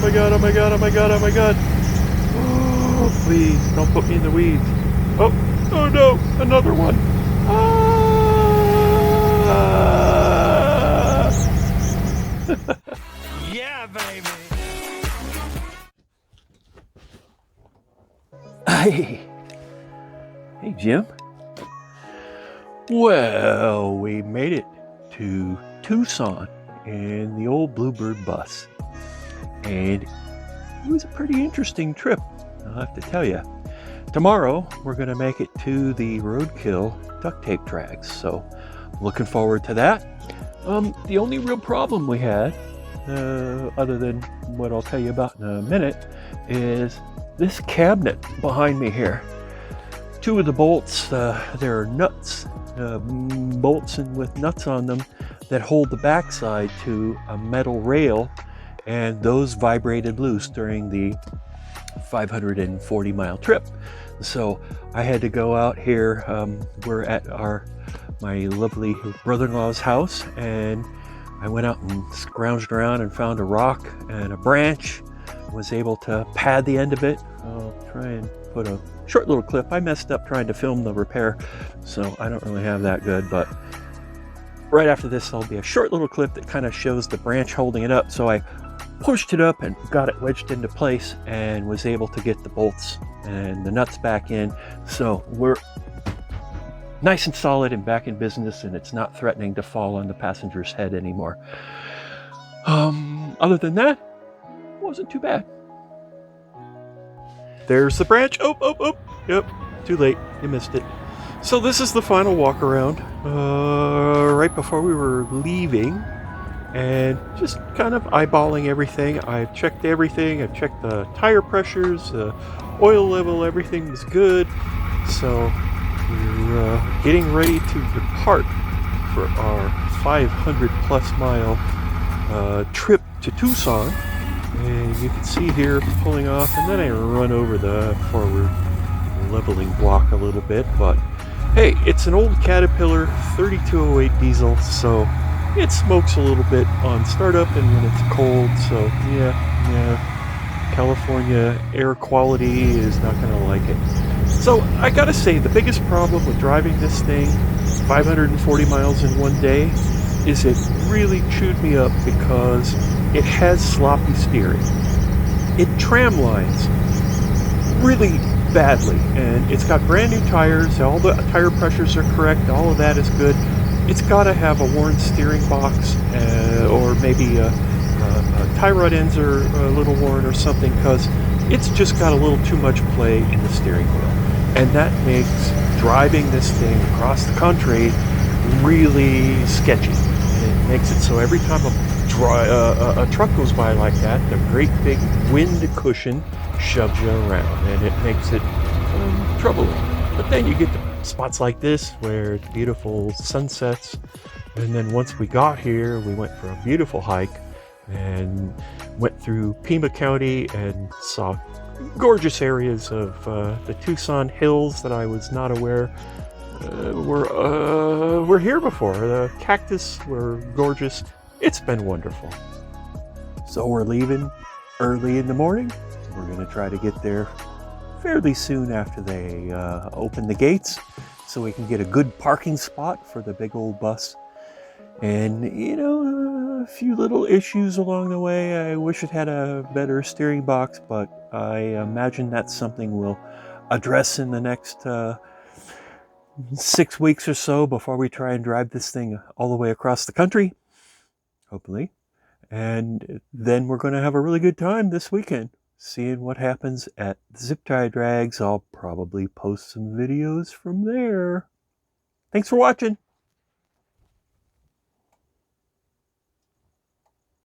my god, oh my god, oh my god, oh my god. Oh, please, don't put me in the weeds. Oh, oh no, another one. Ah! Yeah, baby. Hey, hey Jim. Well, we made it to Tucson in the old Bluebird bus. And it was a pretty interesting trip, I'll have to tell you. Tomorrow, we're going to make it to the Roadkill Duct Tape tracks, so looking forward to that. The only real problem we had, other than what I'll tell you about in a minute, is this cabinet behind me here. Two of the bolts, there are nuts, bolts with nuts on them that hold the backside to a metal rail, and those vibrated loose during the 540-mile trip. So I had to go out here. We're at my lovely brother-in-law's house, and I went out and scrounged around and found a rock and a branch. Was able to pad the end of it. I'll try and put a short little clip. I messed up trying to film the repair, so I don't really have that good, but right after this there'll be a short little clip that kind of shows the branch holding it up. So I pushed it up and got it wedged into place and was able to get the bolts and the nuts back in. So we're nice and solid and back in business, and it's not threatening to fall on the passenger's head anymore. Other than that, wasn't too bad. There's the branch. Oh. Yep, too late. You missed it. So this is the final walk around right before we were leaving, and just kind of eyeballing everything. I've checked everything. I've checked the tire pressures, the oil level, everything was good. So we're getting ready to depart for our 500 plus mile trip to Tucson. And you can see here pulling off, and then I run over the forward leveling block a little bit, but hey, it's an old Caterpillar 3208 diesel, so it smokes a little bit on startup and when it's cold. So yeah, California air quality is not going to like it. So I gotta say, the biggest problem with driving this thing 540 miles in one day is it really chewed me up because it has sloppy steering. It tram lines really badly, and it's got brand new tires. All the tire pressures are correct. All of that is good. It's got to have a worn steering box, or maybe tie rod ends are a little worn or something, because it's just got a little too much play in the steering wheel, and that makes driving this thing across the country really sketchy. It makes it so every time a truck goes by like that, the great big wind cushion shoves you around, and it makes it troubling. But then you get to spots like this where it's beautiful sunsets, and then once we got here, we went for a beautiful hike and went through Pima County and saw gorgeous areas of the Tucson hills that I was not aware were here before. The cactus were gorgeous. It's been wonderful. So we're leaving early in the morning. We're going to try to get there fairly soon after they open the gates, so we can get a good parking spot for the big old bus. And a few little issues along the way. I wish it had a better steering box, but I imagine that's something we'll address in the next 6 weeks or so before we try and drive this thing all the way across the country, hopefully. And then we're going to have a really good time this weekend seeing what happens at the zip tie drags. I'll probably post some videos from there. Thanks for watching.